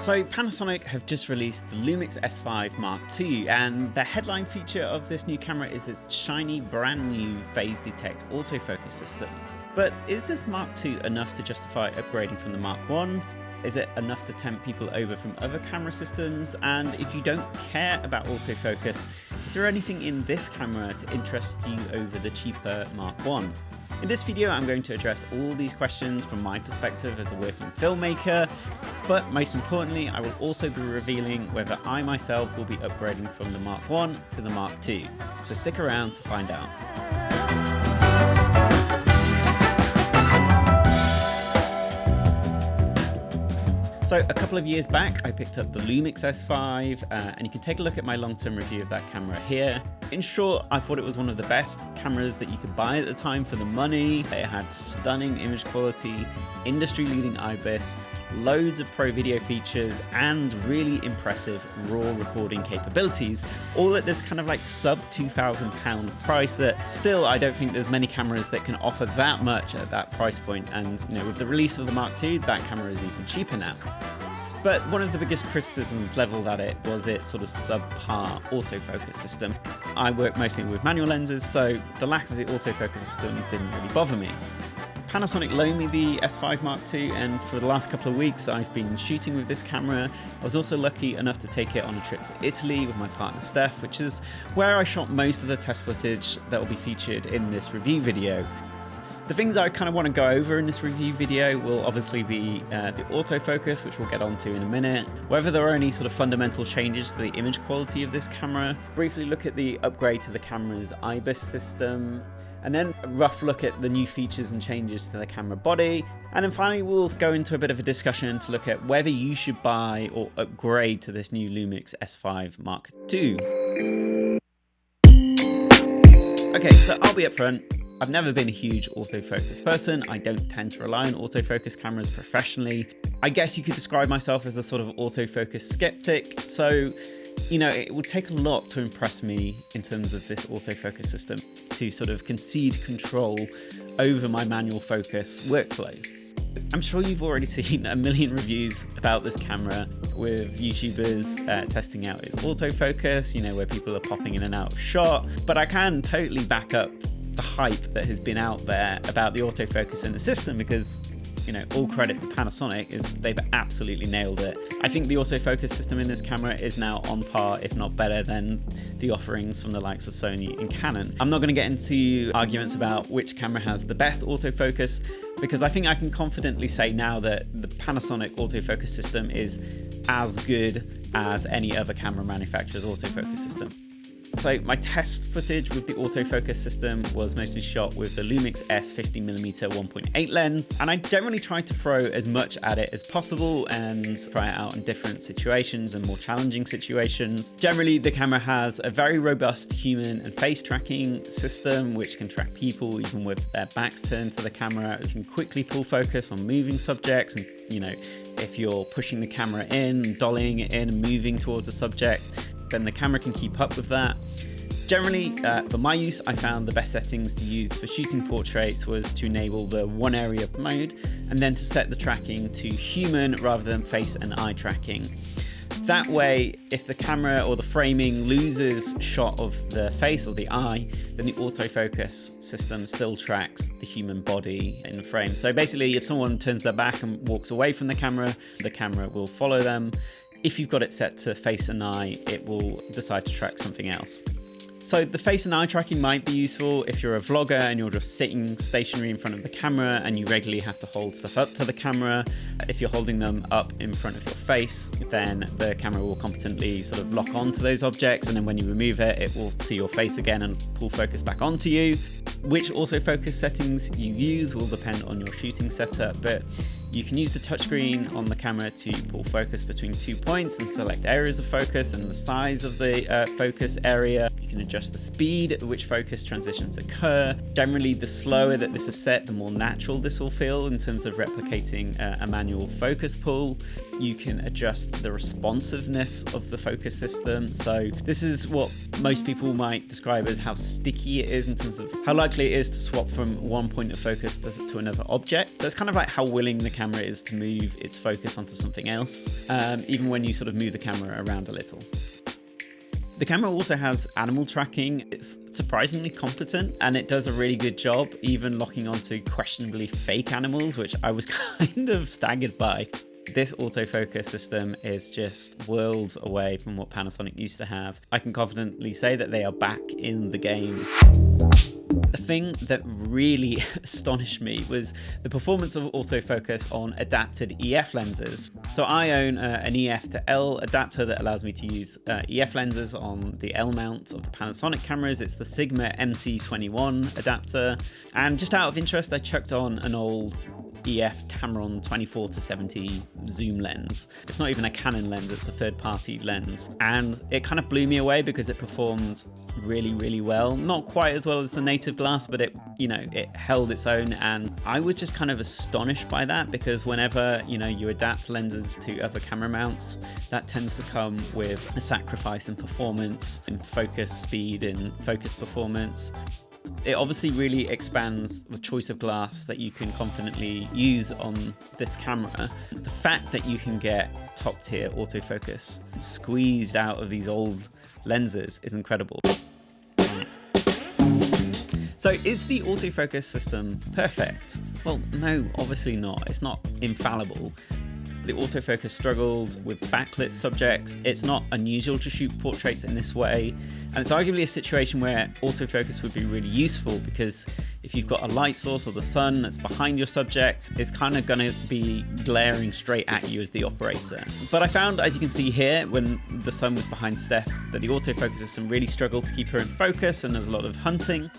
So Panasonic have just released the LUMIX S5 Mark II, and the headline feature of this new camera is its shiny brand new phase detect autofocus system. But is this Mark II enough to justify upgrading from the Mark I? Is it enough to tempt people over from other camera systems? And if you don't care about autofocus, is there anything in this camera to interest you over the cheaper Mark I? In this video, I'm going to address all these questions from my perspective as a working filmmaker, but most importantly, I will also be revealing whether I myself will be upgrading from the Mark I to the Mark II. So stick around to find out. So a couple of years back, I picked up the LUMIX S5, and you can take a look at my long-term review of that camera here. In short, I thought it was one of the best cameras that you could buy at the time for the money. It had stunning image quality, industry-leading IBIS, loads of pro video features, and really impressive raw recording capabilities, all at this kind of like sub £2,000 price that still I don't think there's many cameras that can offer that much at that price point. And you know, with the release of the Mark II, that camera is even cheaper now. But one of the biggest criticisms leveled at it was its sort of subpar autofocus system. I work mostly with manual lenses, so the lack of the autofocus system didn't really bother me. Panasonic loaned me the S5 Mark II, and for the last couple of weeks I've been shooting with this camera. I was also lucky enough to take it on a trip to Italy with my partner Steph, which is where I shot most of the test footage that will be featured in this review video. The things I kind of want to go over in this review video will obviously be the autofocus, which we'll get onto in a minute, whether there are any sort of fundamental changes to the image quality of this camera, briefly look at the upgrade to the camera's IBIS system, and then a rough look at the new features and changes to the camera body. And then finally, we'll go into a bit of a discussion to look at whether you should buy or upgrade to this new LUMIX S5 Mark II. Okay, so I'll be upfront. I've never been a huge autofocus person. I don't tend to rely on autofocus cameras professionally. I guess you could describe myself as a sort of autofocus skeptic. So, you know, it would take a lot to impress me in terms of this autofocus system to sort of concede control over my manual focus workflow. I'm sure you've already seen a million reviews about this camera with YouTubers testing out its autofocus, you know, where people are popping in and out of shot, but I can totally back up the hype that has been out there about the autofocus in the system because, you know, all credit to Panasonic is they've absolutely nailed it. I think the autofocus system in this camera is now on par, if not better, than the offerings from the likes of Sony and Canon. I'm not going to get into arguments about which camera has the best autofocus because I think I can confidently say now that the Panasonic autofocus system is as good as any other camera manufacturer's autofocus system. So my test footage with the autofocus system was mostly shot with the LUMIX S 50mm 1.8 lens, and I generally try to throw as much at it as possible and try it out in different situations and more challenging situations. Generally, the camera has a very robust human and face tracking system, which can track people even with their backs turned to the camera. It can quickly pull focus on moving subjects, and you know, if you're pushing the camera in, dollying it in and moving towards a subject, then the camera can keep up with that. Generally, for my use, I found the best settings to use for shooting portraits was to enable the one area mode and then to set the tracking to human rather than face and eye tracking. That way, if the camera or the framing loses shot of the face or the eye, then the autofocus system still tracks the human body in the frame. So basically, if someone turns their back and walks away from the camera will follow them. If you've got it set to face and eye, it will decide to track something else. So the face and eye tracking might be useful if you're a vlogger and you're just sitting stationary in front of the camera and you regularly have to hold stuff up to the camera. If you're holding them up in front of your face, then the camera will competently sort of lock onto those objects, and then when you remove it, it will see your face again and pull focus back onto you. Which autofocus settings you use will depend on your shooting setup, but you can use the touchscreen on the camera to pull focus between 2 points and select areas of focus and the size of the focus area. You can adjust adjust the speed at which focus transitions occur. Generally, the slower that this is set, the more natural this will feel in terms of replicating a manual focus pull. You can adjust the responsiveness of the focus system. So this is what most people might describe as how sticky it is in terms of how likely it is to swap from one point of focus to another object. So it's kind of like how willing the camera is to move its focus onto something else, even when you sort of move the camera around a little. The camera also has animal tracking. It's surprisingly competent, and it does a really good job even locking onto questionably fake animals, which I was kind of staggered by. This autofocus system is just worlds away from what Panasonic used to have. I can confidently say that they are back in the game. The thing that really astonished me was the performance of autofocus on adapted EF lenses. So I own an EF to L adapter that allows me to use EF lenses on the L mount of the Panasonic cameras. It's the Sigma MC21 adapter. And just out of interest, I chucked on an old EF Tamron 24-70 zoom lens. It's not even a Canon lens, it's a third-party lens. And it kind of blew me away because it performs really, really well. Not quite as well as the native glass, but it held its own. And I was just kind of astonished by that, because whenever, you adapt lenses to other camera mounts, that tends to come with a sacrifice in performance, in focus speed, and focus performance. It obviously really expands the choice of glass that you can confidently use on this camera. The fact that you can get top tier autofocus squeezed out of these old lenses is incredible. So is the autofocus system perfect? Well, no, obviously not. It's not infallible. The autofocus struggles with backlit subjects. It's not unusual to shoot portraits in this way. And it's arguably a situation where autofocus would be really useful, because if you've got a light source or the sun that's behind your subject, it's kind of going to be glaring straight at you as the operator. But I found, as you can see here, when the sun was behind Steph, that the autofocus system really struggled to keep her in focus, and there was a lot of hunting.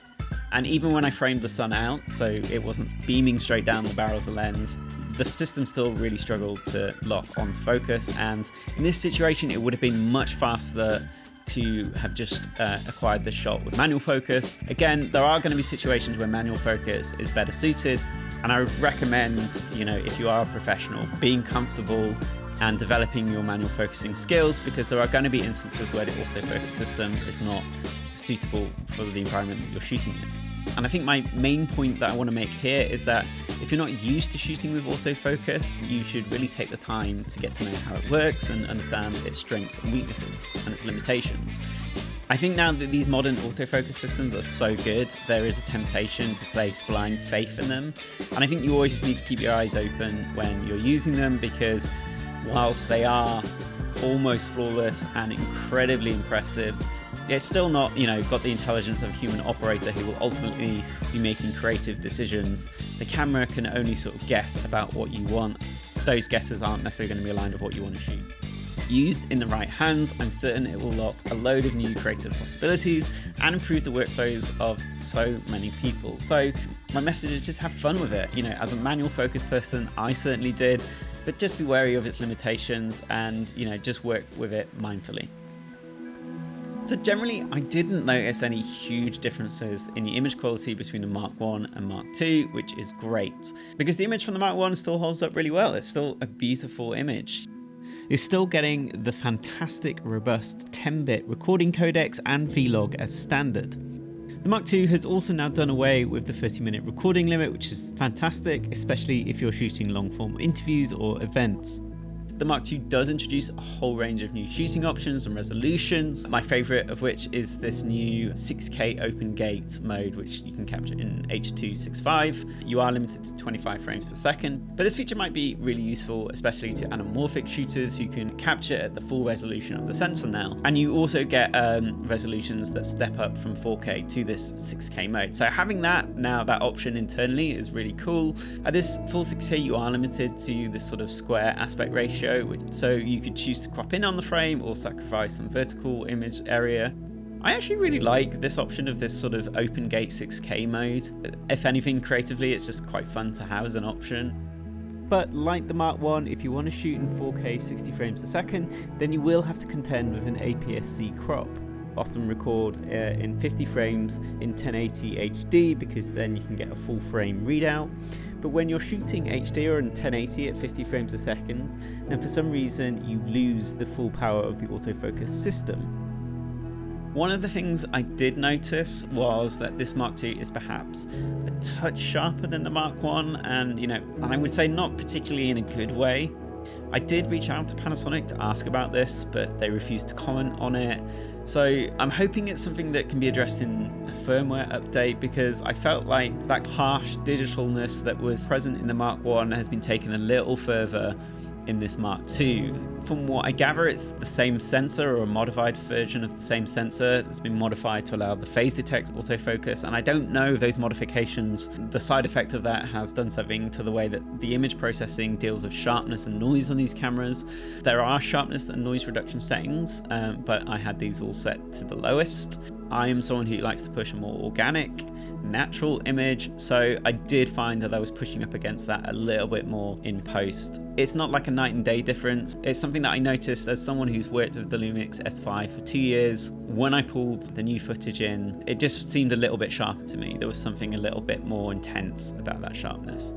And even when I framed the sun out, so it wasn't beaming straight down the barrel of the lens, the system still really struggled to lock onto focus. And in this situation, it would have been much faster to have just acquired this shot with manual focus. Again, there are going to be situations where manual focus is better suited, and I would recommend, if you are a professional, being comfortable and developing your manual focusing skills, because there are going to be instances where the autofocus system is not suitable for the environment that you're shooting in. And I think my main point that I want to make here is that if you're not used to shooting with autofocus, you should really take the time to get to know how it works and understand its strengths and weaknesses and its limitations. I think now that these modern autofocus systems are so good, there is a temptation to place blind faith in them. And I think you always just need to keep your eyes open when you're using them, because whilst they are almost flawless and incredibly impressive, it's still not, got the intelligence of a human operator who will ultimately be making creative decisions. The camera can only sort of guess about what you want. Those guesses aren't necessarily going to be aligned with what you want to shoot. Used in the right hands, I'm certain it will lock a load of new creative possibilities and improve the workflows of so many people. So my message is just have fun with it. As a manual focus person, I certainly did, but just be wary of its limitations and, just work with it mindfully. So generally, I didn't notice any huge differences in the image quality between the Mark I and Mark II, which is great, because the image from the Mark I still holds up really well. It's still a beautiful image. You're still getting the fantastic, robust 10-bit recording codecs and vlog as standard. The Mark II has also now done away with the 30-minute recording limit, which is fantastic, especially if you're shooting long-form interviews or events. The Mark II does introduce a whole range of new shooting options and resolutions, my favourite of which is this new 6K open gate mode, which you can capture in H.265. You are limited to 25 frames per second, but this feature might be really useful, especially to anamorphic shooters who can capture at the full resolution of the sensor now. And you also get resolutions that step up from 4K to this 6K mode. So having that option internally is really cool. At this full 6K, you are limited to this sort of square aspect ratio, so you could choose to crop in on the frame or sacrifice some vertical image area. I actually really like this option of this sort of open gate 6K mode. If anything, creatively, it's just quite fun to have as an option. But like the Mark I, if you want to shoot in 4K 60 frames a second, then you will have to contend with an APS-C crop. often record in 50 frames in 1080 HD because then you can get a full frame readout. But when you're shooting HD or in 1080 at 50 frames a second, then for some reason you lose the full power of the autofocus system. One of the things I did notice was that this Mark II is perhaps a touch sharper than the Mark I, and I would say not particularly in a good way. I did reach out to Panasonic to ask about this, but they refused to comment on it. So I'm hoping it's something that can be addressed in a firmware update, because I felt like that harsh digitalness that was present in the Mark I has been taken a little further in this Mark II. From what I gather, it's the same sensor or a modified version of the same sensor that's been modified to allow the phase detect autofocus, and I don't know if those modifications, the side effect of that has done something to the way that the image processing deals with sharpness and noise on these cameras. There are sharpness and noise reduction settings, but I had these all set to the lowest. I am someone who likes to push a more organic, natural image, so I did find that I was pushing up against that a little bit more in post. It's not like a night and day difference. It's something that I noticed as someone who's worked with the LUMIX S5 for 2 years. When I pulled the new footage in, it just seemed a little bit sharper to me. There was something a little bit more intense about that sharpness.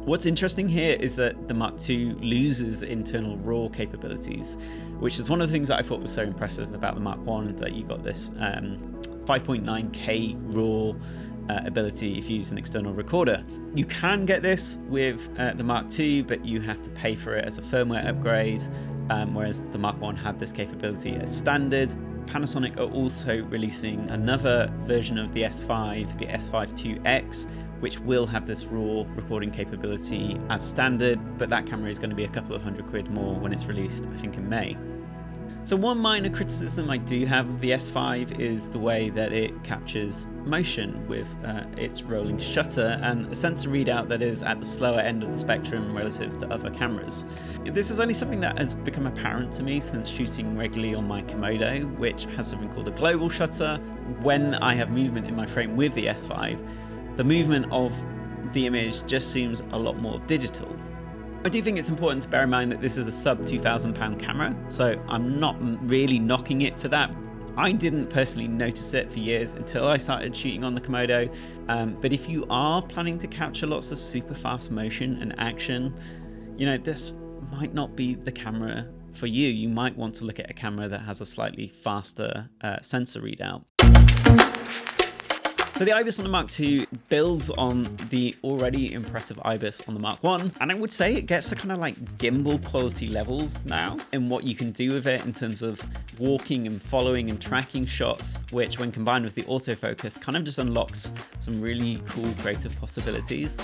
What's interesting here is that the Mark II loses internal RAW capabilities, which is one of the things that I thought was so impressive about the Mark I, that you got this 5.9K RAW ability if you use an external recorder. You can get this with the Mark II, but you have to pay for it as a firmware upgrade, whereas the Mark I had this capability as standard. Panasonic are also releasing another version of the S5, the S5 IIX, which will have this RAW recording capability as standard, but that camera is going to be a couple of £100 more when it's released, I think in May. So one minor criticism I do have of the S5 is the way that it captures motion with its rolling shutter and a sensor readout that is at the slower end of the spectrum relative to other cameras. This is only something that has become apparent to me since shooting regularly on my Komodo, which has something called a global shutter. When I have movement in my frame with the S5, the movement of the image just seems a lot more digital. I do think it's important to bear in mind that this is a sub £2,000 camera, so I'm not really knocking it for that. I didn't personally notice it for years until I started shooting on the Komodo, but if you are planning to capture lots of super fast motion and action, this might not be the camera for you. You might want to look at a camera that has a slightly faster sensor readout. So the IBIS on the Mark II builds on the already impressive IBIS on the Mark I, and I would say it gets to kind of like gimbal quality levels now in what you can do with it in terms of walking and following and tracking shots, which when combined with the autofocus kind of just unlocks some really cool creative possibilities.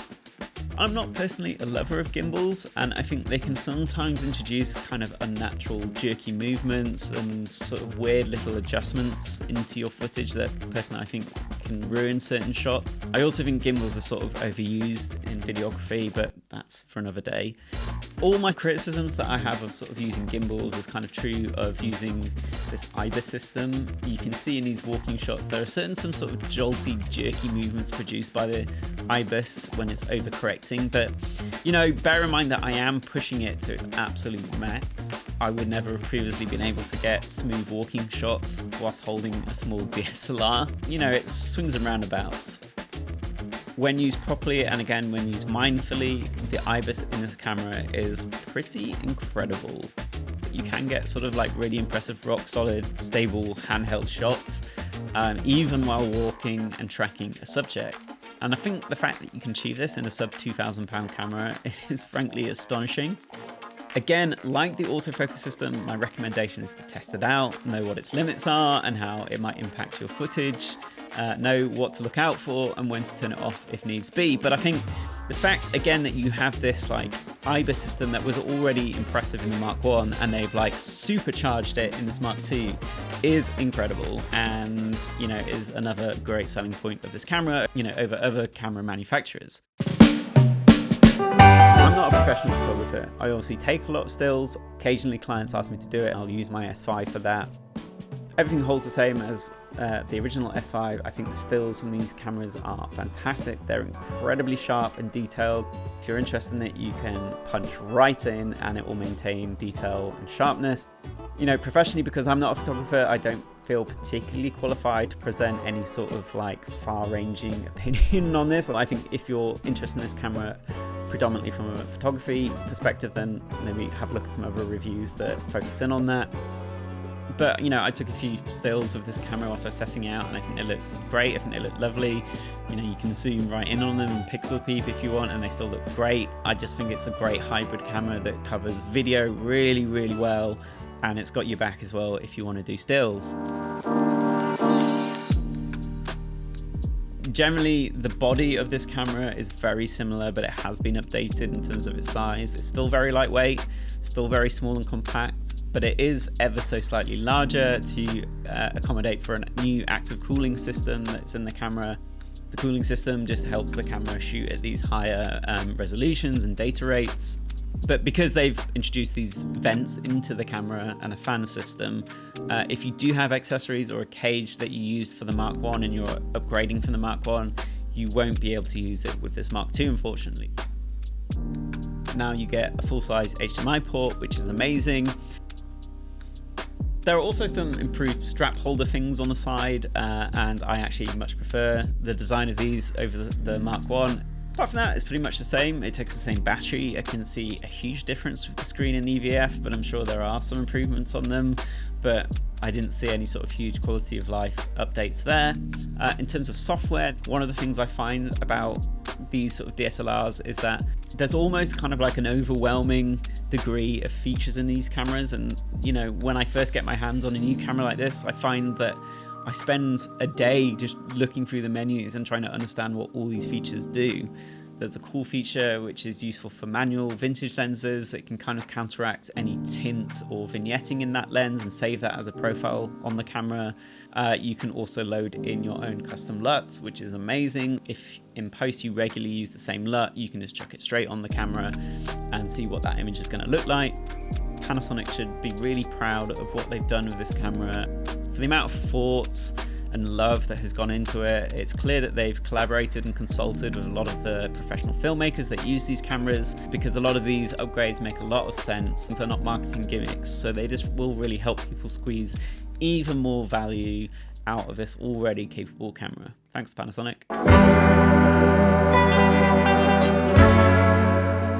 I'm not personally a lover of gimbals, and I think they can sometimes introduce kind of unnatural jerky movements and sort of weird little adjustments into your footage that personally I think can ruin certain shots. I also think gimbals are sort of overused in videography, but that's for another day. All my criticisms that I have of sort of using gimbals is kind of true of using this IBIS system. You can see in these walking shots there are some sort of jolty, jerky movements produced by the IBIS when it's overcorrecting, but bear in mind that I am pushing it to its absolute max. I would never have previously been able to get smooth walking shots whilst holding a small DSLR. It swings and roundabouts. When used properly, and again when used mindfully, the IBIS in this camera is pretty incredible. You can get sort of like really impressive, rock solid, stable handheld shots, even while walking and tracking a subject. And I think the fact that you can achieve this in a sub £2,000 camera is frankly astonishing. Again, like the autofocus system, my recommendation is to test it out, know what its limits are and how it might impact your footage, know what to look out for and when to turn it off if needs be. But I think the fact, again, that you have this like IBIS system that was already impressive in the Mark I and they've like supercharged it in this Mark II is incredible, and is another great selling point of this camera, over other camera manufacturers. I'm not a professional photographer. I obviously take a lot of stills. Occasionally clients ask me to do it. I'll use my S5 for that. Everything holds the same as the original S5. I think the stills from these cameras are fantastic. They're incredibly sharp and detailed. If you're interested in it, you can punch right in and it will maintain detail and sharpness. You know, professionally, because I'm not a photographer, I don't feel particularly qualified to present any sort of like far-ranging opinion on this. And I think if you're interested in this camera predominantly from a photography perspective, then maybe have a look at some other reviews that focus in on that. But, you know, I took a few stills with this camera whilst I was testing out, and I think they looked great. I think they looked lovely. You know, you can zoom right in on them and pixel peep if you want, and they still look great. I just think it's a great hybrid camera that covers video really, really well, and it's got your back as well if you want to do stills. Generally, the body of this camera is very similar, but it has been updated in terms of its size. It's still very lightweight, still very small and compact, but it is ever so slightly larger to accommodate for a new active cooling system that's in the camera. The cooling system just helps the camera shoot at these higher resolutions and data rates. But because they've introduced these vents into the camera and a fan system, if you do have accessories or a cage that you used for the Mark I and you're upgrading from the Mark I, you won't be able to use it with this Mark II, unfortunately. Now you get a full-size HDMI port, which is amazing. There are also some improved strap holder things on the side, and I actually much prefer the design of these over the Mark I. Apart from that, it's pretty much the same. It takes the same battery. I can see a huge difference with the screen and EVF, but I'm sure there are some improvements on them, but I didn't see any sort of huge quality of life updates there. In terms of software, one of the things I find about these sort of DSLRs is that there's almost kind of like an overwhelming degree of features in these cameras. And, you know, when I first get my hands on a new camera like this, I find that I spend a day just looking through the menus and trying to understand what all these features do. There's a cool feature which is useful for manual vintage lenses. It can kind of counteract any tint or vignetting in that lens and save that as a profile on the camera. You can also load in your own custom LUTs, which is amazing. If in post you regularly use the same LUT, you can just chuck it straight on the camera and see what that image is going to look like. Panasonic should be really proud of what they've done with this camera. For the amount of thoughts and love that has gone into it, it's clear that they've collaborated and consulted with a lot of the professional filmmakers that use these cameras, because a lot of these upgrades make a lot of sense and they're not marketing gimmicks, so they just will really help people squeeze even more value out of this already capable camera. Thanks, Panasonic.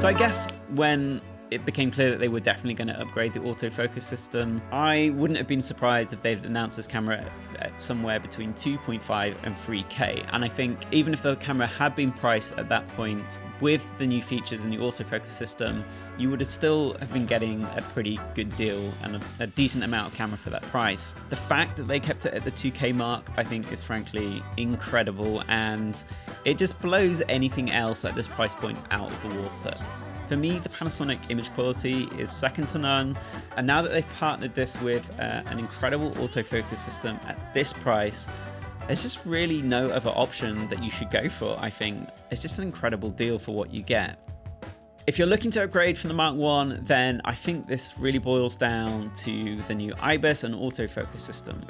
So I guess when it became clear that they were definitely going to upgrade the autofocus system, I wouldn't have been surprised if they'd announced this camera at somewhere between 2.5 and 3K. And I think even if the camera had been priced at that point with the new features and the autofocus system, you would have still have been getting a pretty good deal and a decent amount of camera for that price. The fact that they kept it at the 2K mark, I think, is frankly incredible, and it just blows anything else at this price point out of the water. For me, the Panasonic image quality is second to none, and now that they've partnered this with an incredible autofocus system at this price, there's just really no other option that you should go for, I think. It's just an incredible deal for what you get. If you're looking to upgrade from the Mark I, then I think this really boils down to the new IBIS and autofocus system.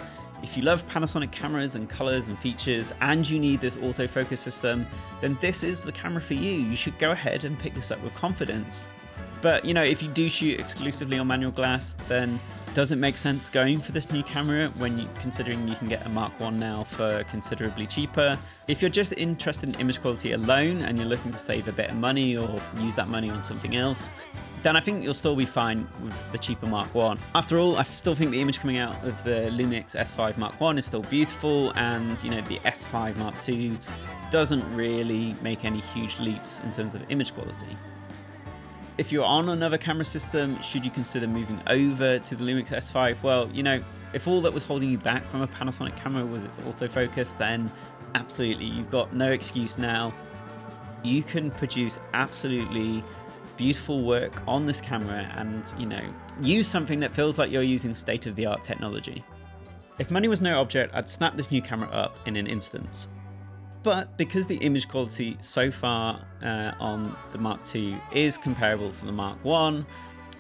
If you love Panasonic cameras and colors and features, and you need this autofocus system, then this is the camera for you. You should go ahead and pick this up with confidence. But, you know, if you do shoot exclusively on manual glass, then does it make sense going for this new camera when considering you can get a Mark I now for considerably cheaper? If you're just interested in image quality alone and you're looking to save a bit of money or use that money on something else, then I think you'll still be fine with the cheaper Mark I. After all, I still think the image coming out of the LUMIX S5 Mark I is still beautiful, and, you know, the S5 Mark II doesn't really make any huge leaps in terms of image quality. If you're on another camera system, should you consider moving over to the LUMIX S5? Well, you know, if all that was holding you back from a Panasonic camera was its autofocus, then absolutely, you've got no excuse now. You can produce absolutely beautiful work on this camera and, you know, use something that feels like you're using state-of-the-art technology. If money was no object, I'd snap this new camera up in an instant. But because the image quality so far on the Mark II is comparable to the Mark I,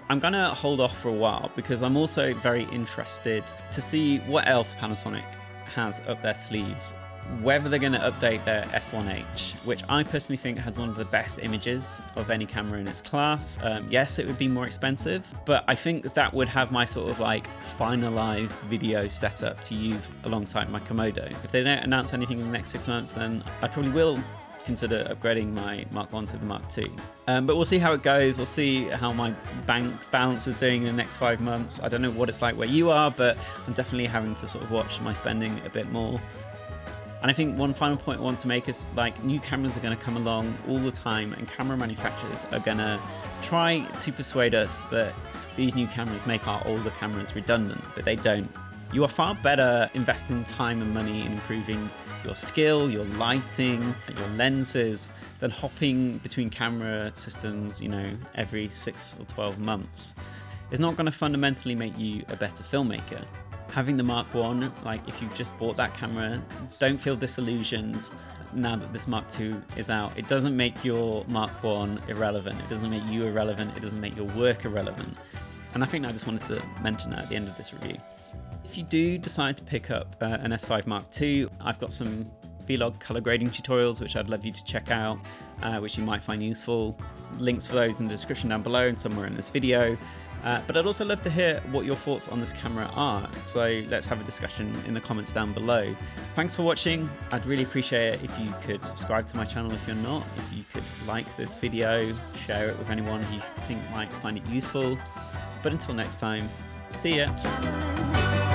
I'm gonna hold off for a while because I'm also very interested to see what else Panasonic has up their sleeves. Whether they're going to update their S1H, which I personally think has one of the best images of any camera in its class. Yes, it would be more expensive, but I think that would have my sort of like finalized video setup to use alongside my Komodo. If they don't announce anything in the next 6 months, then I probably will consider upgrading my Mark I to the Mark II. But we'll see how it goes. We'll see how my bank balance is doing in the next 5 months. I don't know what it's like where you are, but I'm definitely having to sort of watch my spending a bit more. And I think one final point I want to make is like new cameras are going to come along all the time, and camera manufacturers are going to try to persuade us that these new cameras make our older cameras redundant, but they don't. You are far better investing time and money in improving your skill, your lighting, your lenses, than hopping between camera systems, you know, every 6 or 12 months. It's not going to fundamentally make you a better filmmaker. Having the Mark I, like if you've just bought that camera, don't feel disillusioned now that this Mark II is out. It doesn't make your Mark I irrelevant. It doesn't make you irrelevant. It doesn't make your work irrelevant. And I think I just wanted to mention that at the end of this review. If you do decide to pick up an S5 Mark II, I've got some vlog color grading tutorials which I'd love you to check out, which you might find useful. Links for those in the description down below and somewhere in this video. But I'd also love to hear what your thoughts on this camera are, so let's have a discussion in the comments down below. Thanks for watching. I'd really appreciate it if you could subscribe to my channel if you're not, if you could like this video, share it with anyone who you think might find it useful. But until next time, see ya!